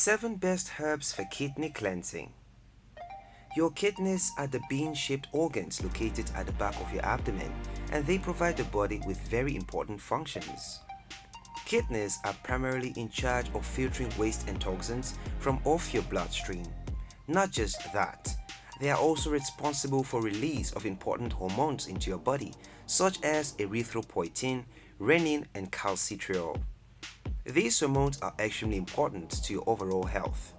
7 best herbs for kidney cleansing. Your kidneys are the bean-shaped organs located at the back of your abdomen, and they provide the body with very important functions. Kidneys are primarily in charge of filtering waste and toxins from off your bloodstream. Not just that, they are also responsible for release of important hormones into your body, such as erythropoietin, renin, and calcitriol. These hormones are extremely important to your overall health.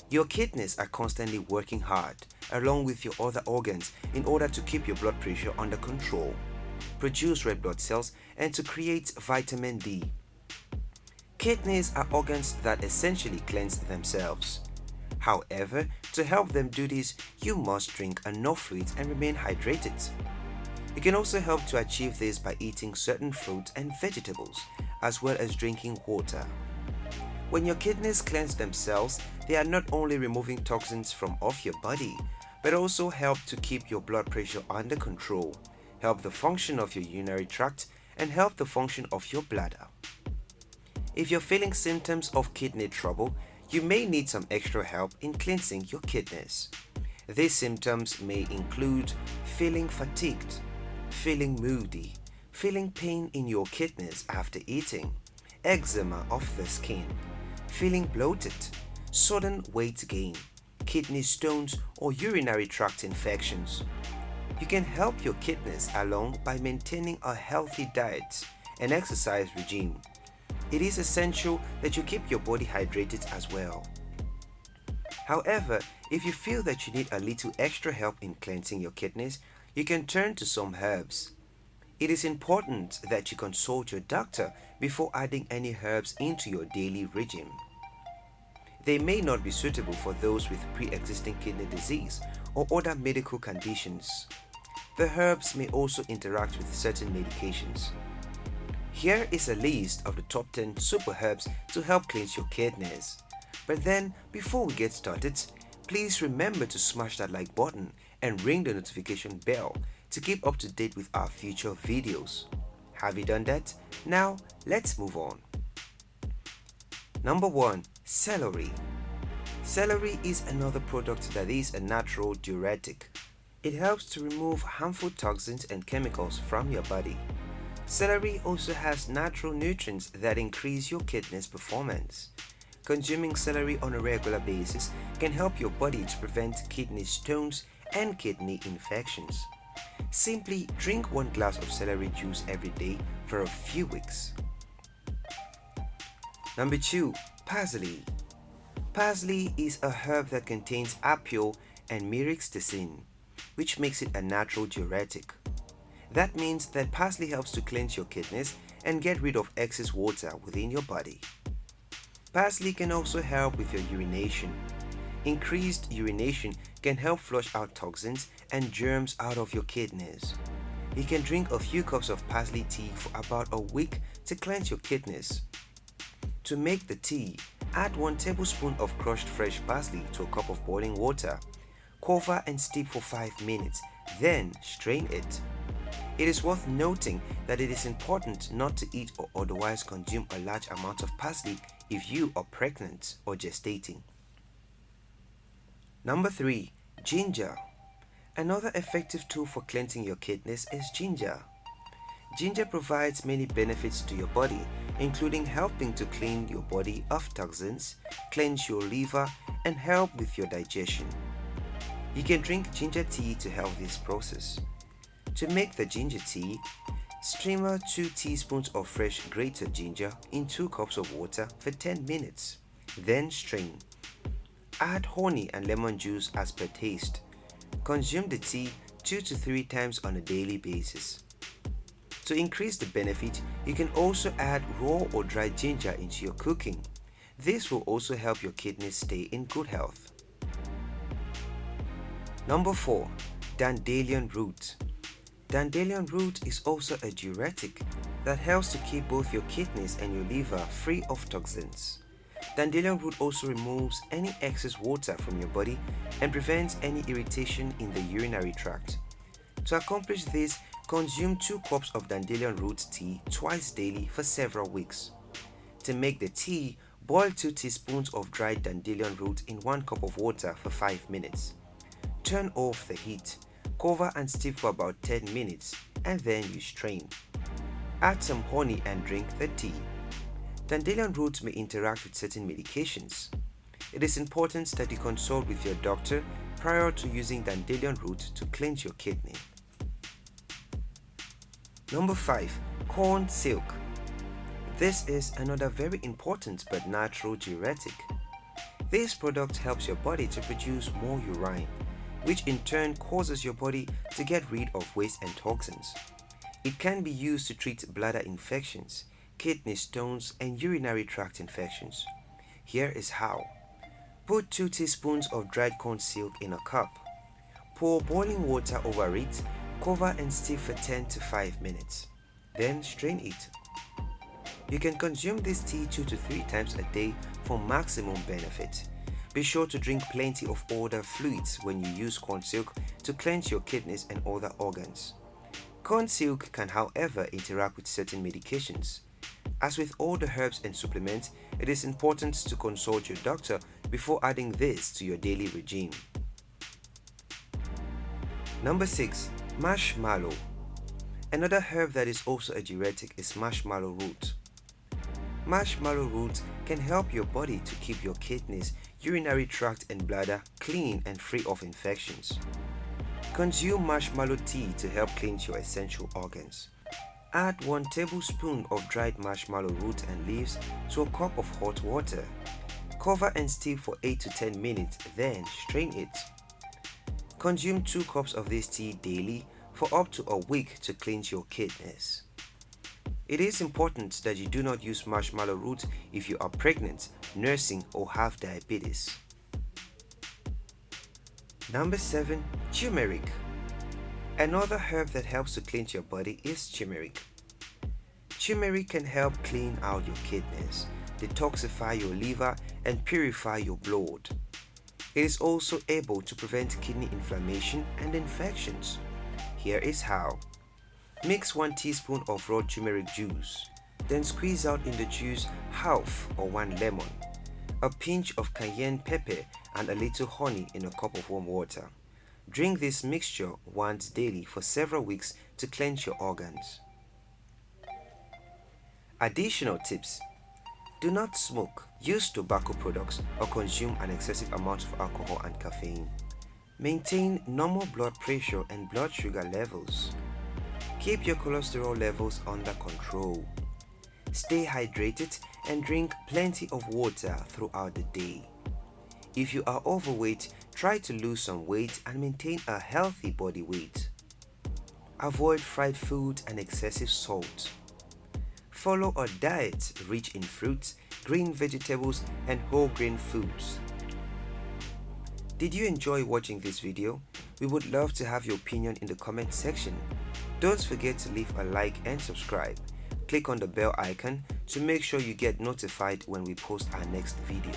Your kidneys are constantly working hard, along with your other organs, in order to keep your blood pressure under control, produce red blood cells, and to create vitamin D. Kidneys are organs that essentially cleanse themselves. However, to help them do this, you must drink enough fluids and remain hydrated. You can also help to achieve this by eating certain fruits and vegetables, as well as drinking water. When your kidneys cleanse themselves, they are not only removing toxins from off your body, but also help to keep your blood pressure under control, help the function of your urinary tract, and help the function of your bladder. If you're feeling symptoms of kidney trouble, you may need some extra help in cleansing your kidneys. These symptoms may include feeling fatigued, feeling moody, feeling pain in your kidneys after eating, eczema of the skin, feeling bloated, sudden weight gain, kidney stones, or urinary tract infections. You can help your kidneys along by maintaining a healthy diet and exercise regime. It is essential that you keep your body hydrated as well. However, if you feel that you need a little extra help in cleansing your kidneys, you can turn to some herbs. It is important that you consult your doctor before adding any herbs into your daily regime. They may not be suitable for those with pre-existing kidney disease or other medical conditions. The herbs may also interact with certain medications. Here is a list of the top 10 super herbs to help cleanse your kidneys. But then, before we get started, please remember to smash that like button and ring the notification bell to keep up to date with our future videos. Have you done that? Now, let's move on. Number 1. Celery. Celery is another product that is a natural diuretic. It helps to remove harmful toxins and chemicals from your body. Celery also has natural nutrients that increase your kidneys' performance. Consuming celery on a regular basis can help your body to prevent kidney stones and kidney infections. Simply drink 1 glass of celery juice every day for a few weeks. Number 2. Parsley. Parsley is a herb that contains apio and myristicin, which makes it a natural diuretic. That means that parsley helps to cleanse your kidneys and get rid of excess water within your body. Parsley can also help with your urination. Increased urination can help flush out toxins and germs out of your kidneys. You can drink a few cups of parsley tea for about a week to cleanse your kidneys. To make the tea, add 1 tablespoon of crushed fresh parsley to a cup of boiling water. Cover and steep for 5 minutes, then strain it. It is worth noting that it is important not to eat or otherwise consume a large amount of parsley if you are pregnant or gestating. Number 3. Ginger. Another effective tool for cleansing your kidneys is ginger. Ginger provides many benefits to your body, including helping to clean your body of toxins, cleanse your liver, and help with your digestion. You can drink ginger tea to help this process. To make the ginger tea, steam 2 teaspoons of fresh grated ginger in 2 cups of water for 10 minutes. Then strain. Add honey and lemon juice as per taste. Consume the tea 2 to 3 times on a daily basis. To increase the benefit, you can also add raw or dried ginger into your cooking. This will also help your kidneys stay in good health. Number 4. Dandelion root. Dandelion root is also a diuretic that helps to keep both your kidneys and your liver free of toxins. Dandelion root also removes any excess water from your body and prevents any irritation in the urinary tract. To accomplish this, consume 2 cups of dandelion root tea twice daily for several weeks. To make the tea, Boil 2 teaspoons of dried dandelion root in 1 cup of water for 5 minutes. Turn off the heat, cover and steep for about 10 minutes, and then you strain. Add some honey and drink the tea. Dandelion root may interact with certain medications. It is important that you consult with your doctor prior to using dandelion root to cleanse your kidney. Number 5. Cornsilk. This is another very important but natural diuretic. This product helps your body to produce more urine, which in turn causes your body to get rid of waste and toxins. It can be used to treat bladder infections, kidney stones, and urinary tract infections. Here is how. Put 2 teaspoons of dried cornsilk in a cup. Pour boiling water over it, cover and steep for 10 to 5 minutes. Then strain it. You can consume this tea 2 to 3 times a day for maximum benefit. Be sure to drink plenty of other fluids when you use cornsilk to cleanse your kidneys and other organs. Cornsilk can, however, interact with certain medications. As with all the herbs and supplements, it is important to consult your doctor before adding this to your daily regime. Number 6. Marshmallow. Another herb that is also a diuretic is marshmallow root. Marshmallow root can help your body to keep your kidneys, urinary tract and bladder clean and free of infections. Consume marshmallow tea to help cleanse your essential organs. Add 1 tablespoon of dried marshmallow root and leaves to a cup of hot water. Cover and steep for 8 to 10 minutes, then strain it. Consume 2 cups of this tea daily for up to a week to cleanse your kidneys. It is important that you do not use marshmallow root if you are pregnant, nursing, or have diabetes. Number 7. Turmeric. Another herb that helps to cleanse your body is turmeric. Turmeric can help clean out your kidneys, detoxify your liver, and purify your blood. It is also able to prevent kidney inflammation and infections. Here is how. Mix 1 teaspoon of raw turmeric juice. Then squeeze out in the juice half or 1 lemon, a pinch of cayenne pepper, and a little honey in a cup of warm water. Drink this mixture once daily for several weeks to cleanse your organs. Additional tips. Do not smoke, use tobacco products, or consume an excessive amount of alcohol and caffeine. Maintain normal blood pressure and blood sugar levels. Keep your cholesterol levels under control. Stay hydrated and drink plenty of water throughout the day. If you are overweight, try to lose some weight and maintain a healthy body weight. Avoid fried food and excessive salt. Follow a diet rich in fruits, green vegetables, and whole grain foods. Did you enjoy watching this video? We would love to have your opinion in the comment section. Don't forget to leave a like and subscribe. Click on the bell icon to make sure you get notified when we post our next video.